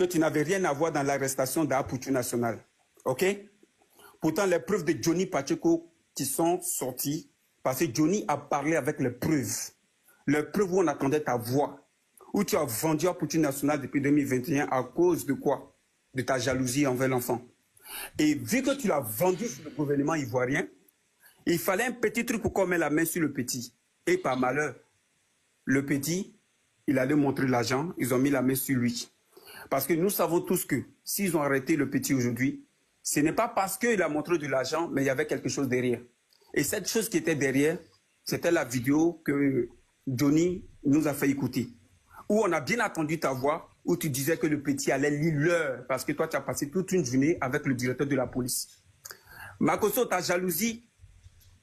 que tu n'avais rien à voir dans l'arrestation d'Apoutou National. OK? Pourtant, les preuves de Johnny Pacheco qui sont sorties, parce que Johnny a parlé avec les preuves. Les preuves où on attendait ta voix. Où tu as vendu Apoutou National depuis 2021 à cause de quoi? De ta jalousie envers l'enfant. Et vu que tu l'as vendu sur le gouvernement ivoirien, il fallait un petit truc pour qu'on mette la main sur le petit. Et par malheur, le petit, il allait montrer l'argent, ils ont mis la main sur lui. Parce que nous savons tous que s'ils ont arrêté le petit aujourd'hui, ce n'est pas parce qu'il a montré de l'argent, mais il y avait quelque chose derrière. Et cette chose qui était derrière, c'était la vidéo que Johnny nous a fait écouter. Où on a bien entendu ta voix, où tu disais que le petit allait lire l'heure, parce que toi, tu as passé toute une journée avec le directeur de la police. Makosso, ta jalousie,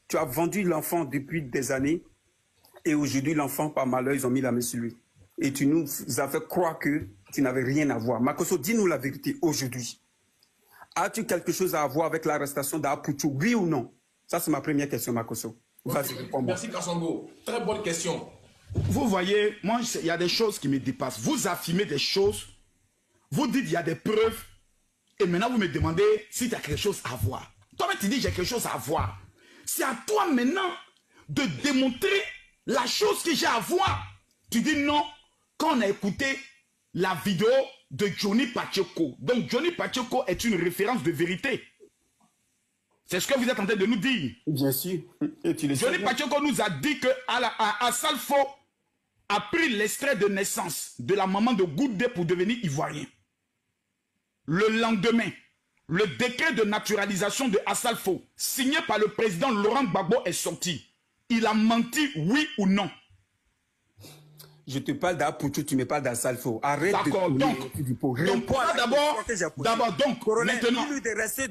tu as vendu l'enfant depuis des années, et aujourd'hui, l'enfant, par malheur, ils ont mis la main sur lui. Et tu nous as fait croire que tu n'avais rien à voir. Makosso, dis-nous la vérité aujourd'hui. As-tu quelque chose à voir avec l'arrestation d'Apoutou, oui ou non? Ça, c'est ma première question, Makosso. Vas-y, réponds-moi. Merci, Kasongo. Très bonne question. Vous voyez, moi, il y a des choses qui me dépassent. Vous affirmez des choses, vous dites il y a des preuves, et maintenant vous me demandez si tu as quelque chose à voir. Toi-même, tu dis j'ai quelque chose à voir. C'est à toi maintenant de démontrer la chose que j'ai à voir. Tu dis non, quand on a écouté la vidéo de Johnny Pacheco. Donc Johnny Pacheco est une référence de vérité. C'est ce que vous êtes en train de nous dire. Bien sûr. Johnny Pacheco nous a dit que Assalfo a pris l'extrait de naissance de la maman de Goudé pour devenir ivoirien. Le lendemain, le décret de naturalisation de Assalfo, signé par le président Laurent Gbagbo, est sorti. Il a menti, oui ou non? Je te parle d'Apoutou, tu me parles d'Assalfo. Arrête de donc maintenant,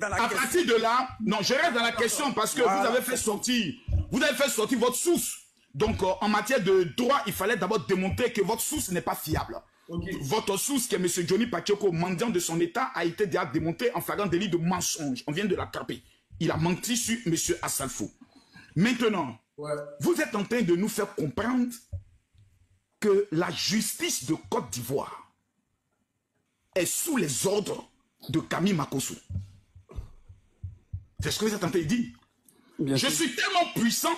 à partir de là, non, je reste dans la question parce que vous avez fait sortir votre source. Donc, en matière de droit, il fallait d'abord démontrer que votre source n'est pas fiable. Okay. Votre source, qui est M. Johnny Pacheco, mendiant de son état, a été déjà démontré en flagrant délit de mensonge. On vient de l'attraper. Il a menti sur M. Assalfo. Maintenant, vous êtes en train de nous faire comprendre que la justice de Côte d'Ivoire est sous les ordres de Camille Makosso. C'est ce que vous êtes en train de dire. Je suis tellement puissant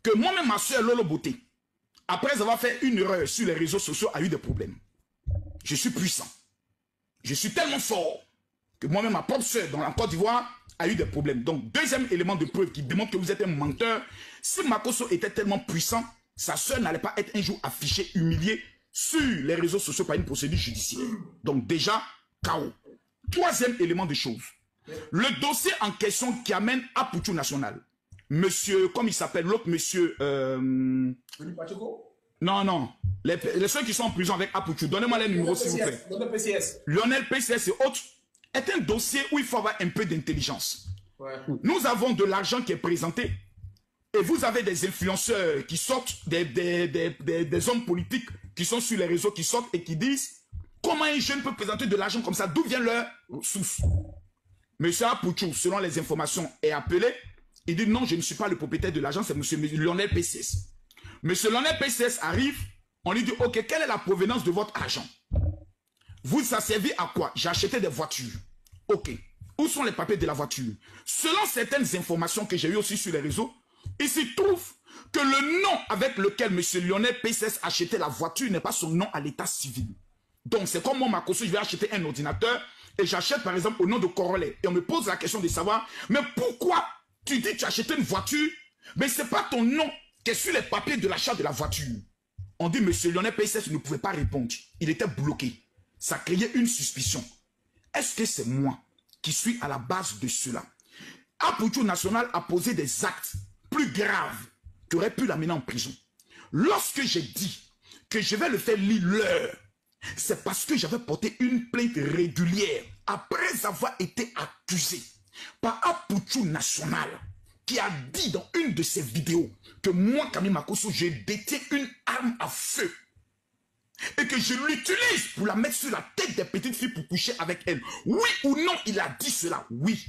que moi-même, ma soeur Lolo Beauté, après avoir fait une erreur sur les réseaux sociaux, a eu des problèmes. Je suis puissant. Je suis tellement fort que moi-même, ma propre soeur dans la Côte d'Ivoire a eu des problèmes. Donc, deuxième élément de preuve qui démontre que vous êtes un menteur. Si Makosso était tellement puissant, sa soeur n'allait pas être un jour affichée, humiliée sur les réseaux sociaux par une procédure judiciaire. Donc déjà, chaos. Troisième élément de chose. Le dossier en question qui amène Apoutou National. Monsieur, comme il s'appelle, l'autre monsieur... Non. Les ceux qui sont en prison avec Apoutou, donnez-moi les numéros s'il vous plaît. Lionel PCS et autres, est un dossier où il faut avoir un peu d'intelligence. Nous avons de l'argent qui est présenté. Et vous avez des influenceurs qui sortent, des hommes politiques qui sont sur les réseaux, qui sortent et qui disent comment un jeune peut présenter de l'argent comme ça, d'où vient leur source. Monsieur Apoutou, selon les informations, est appelé. Il dit non, je ne suis pas le propriétaire de l'argent, c'est monsieur Lionel PCS. Monsieur Lionel PCS arrive, on lui dit ok, quelle est la provenance de votre argent? Vous, ça servait à quoi? J'ai acheté des voitures. Ok. Où sont les papiers de la voiture? Selon certaines informations que j'ai eues aussi sur les réseaux, il se trouve que le nom avec lequel M. Lionel PCS achetait la voiture n'est pas son nom à l'état civil. Donc, c'est comme moi, Makosso, je vais acheter un ordinateur et j'achète par exemple au nom de Corollaire. Et on me pose la question de savoir, mais pourquoi tu dis que tu as acheté une voiture, mais ce n'est pas ton nom qui est sur les papiers de l'achat de la voiture? On dit, M. Lionel PCS ne pouvait pas répondre. Il était bloqué. Ça créait une suspicion. Est-ce que c'est moi qui suis à la base de cela? Apoutou National a posé des actes plus grave qui aurait pu l'amener en prison. Lorsque j'ai dit que je vais le faire lire l'heure, c'est parce que j'avais porté une plainte régulière après avoir été accusé par Apoutou National qui a dit dans une de ses vidéos que moi, Camille Makosso, je détiens une arme à feu et que je l'utilise pour la mettre sur la tête des petites filles pour coucher avec elles. Oui ou non, il a dit cela. Oui.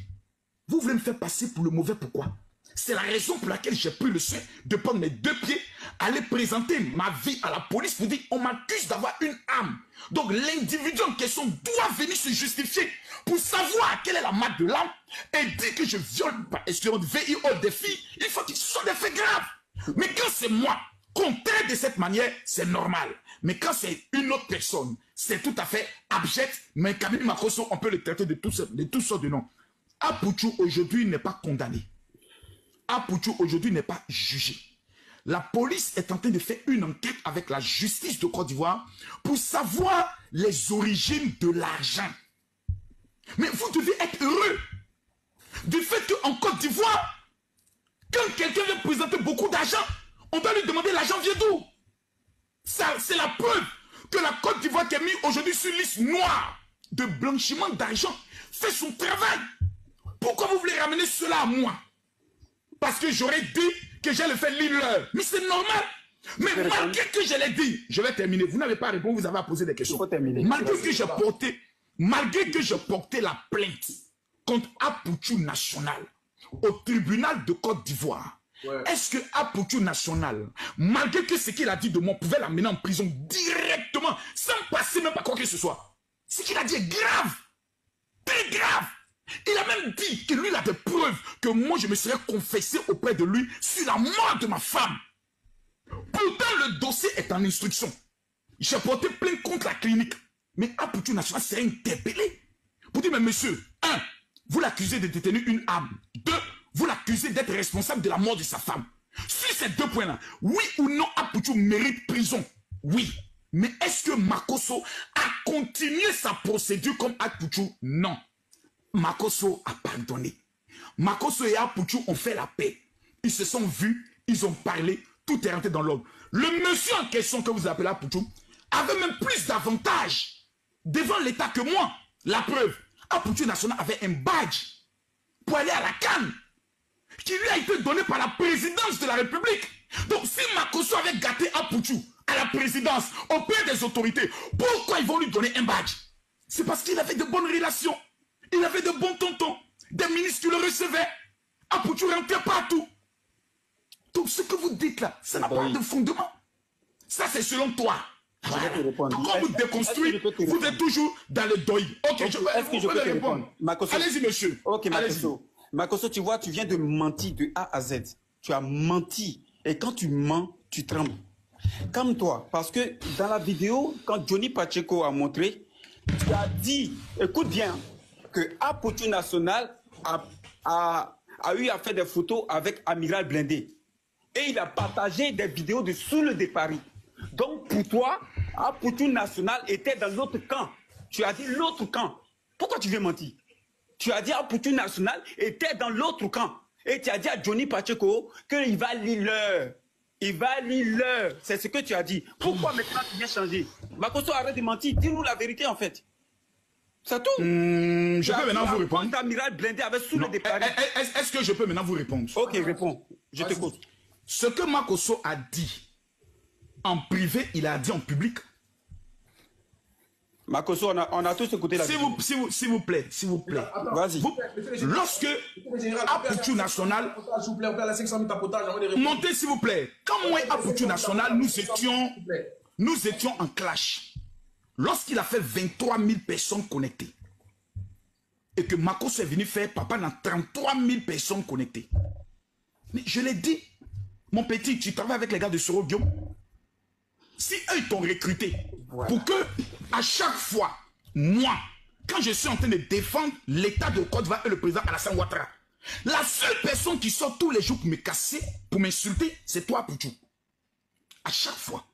Vous voulez me faire passer pour le mauvais, pourquoi? C'est la raison pour laquelle j'ai pris le soin de prendre mes deux pieds aller présenter ma vie à la police pour dire on m'accuse d'avoir une arme. Donc l'individu en question doit venir se justifier pour savoir quelle est la marque de l'arme et dire que je viole, excusez-moi, VIO des filles. Il faut que ce soit des faits graves. Mais quand c'est moi qu'on traite de cette manière, c'est normal. Mais quand c'est une autre personne, c'est tout à fait abject. Mais Camille Makosso, on peut le traiter de toutes sortes de noms. Apouchou aujourd'hui n'est pas condamné. Apouchou aujourd'hui n'est pas jugé. La police est en train de faire une enquête avec la justice de Côte d'Ivoire pour savoir les origines de l'argent. Mais vous devez être heureux du fait qu'en Côte d'Ivoire, quand quelqu'un veut présenter beaucoup d'argent, on doit lui demander l'argent vient d'où. Ça, c'est la preuve que la Côte d'Ivoire qui est mise aujourd'hui sur liste noire de blanchiment d'argent fait son travail. Pourquoi vous voulez ramener cela à moi? Parce que j'aurais dit que j'allais faire l'heure. Mais c'est normal. Mais malgré que je l'ai dit, je vais terminer. Vous n'avez pas répondu, vous avez à poser des questions. Malgré que je portais la plainte contre Apouchou National au tribunal de Côte d'Ivoire, est-ce que Apouchou National, malgré que ce qu'il a dit de moi, pouvait l'amener en prison directement, sans passer même par quoi que ce soit? Ce qu'il a dit est grave. Très grave. Il a même dit que lui, il a des preuves que moi, je me serais confessé auprès de lui sur la mort de ma femme. Pourtant, le dossier est en instruction. J'ai porté plainte contre la clinique. Mais Apouchou National serait interpellé. Pour dire, mais monsieur, 1, vous l'accusez de détenir une arme. 2, vous l'accusez d'être responsable de la mort de sa femme. Sur ces 2 points-là, oui ou non, Apouchou mérite prison? Oui. Mais est-ce que Makosso a continué sa procédure comme Apouchou? Non. Makosso a pardonné. Makosso et Apouchou ont fait la paix. Ils se sont vus, ils ont parlé, tout est rentré dans l'ordre. Le monsieur en question que vous appelez Apouchou avait même plus d'avantages devant l'État que moi. La preuve, Apouchou National avait un badge pour aller à la CAN qui lui a été donné par la présidence de la République. Donc si Makosso avait gâté Apouchou à la présidence, auprès des autorités, pourquoi ils vont lui donner un badge? C'est parce qu'il avait de bonnes relations. Il avait de bons tontons, des ministres qui le recevaient. Apouchou rentrait partout. Donc ce que vous dites là, ça n'a pas de fondement. Ça c'est selon toi. Voilà. Donc quand vous déconstruisez, vous êtes toujours dans le deuil. Ok, est-ce que je peux te répondre? Allez-y monsieur. Ok, Makosso. Makosso, tu vois, tu viens de mentir de A à Z. Tu as menti. Et quand tu mens, tu trembles. Calme-toi. Parce que dans la vidéo, quand Johnny Pacheco a montré, tu as dit, écoute bien, que Apouchou National a eu à faire des photos avec Amiral Blindé. Et il a partagé des vidéos de Soul de Paris. Donc pour toi, Apouchou National était dans l'autre camp. Tu as dit l'autre camp. Pourquoi tu viens mentir? Tu as dit Apouchou National était dans l'autre camp. Et tu as dit à Johnny Pacheco qu'il va lire l'heure. Il va lire l'heure. C'est ce que tu as dit. Pourquoi maintenant tu viens changer? Makosso, arrête de mentir. Dis-nous la vérité en fait. C'est tout. Je peux maintenant vous répondre. Amiral Blindé avec sous le départ. Est-ce que je peux maintenant vous répondre? Ok, réponds. Je t'écoute. Ce que Makosso a dit en privé, il a dit en public. Makosso, on a tous écouté la vidéo. S'il vous plaît. Vas-y. Lorsque Apouchou National... Montez s'il vous plaît. Quand moi et Apouchou National, nous étions en clash. Lorsqu'il a fait 23 000 personnes connectées et que Makosso est venu faire papa dans 33 000 personnes connectées. Mais je l'ai dit, mon petit, tu travailles avec les gars de Soro Guillaume. Si eux t'ont recruté pour que à chaque fois, moi, quand je suis en train de défendre l'État de Côte d'Ivoire et le président Alassane Ouattara, la seule personne qui sort tous les jours pour me casser, pour m'insulter, c'est toi, Apouchou. À chaque fois.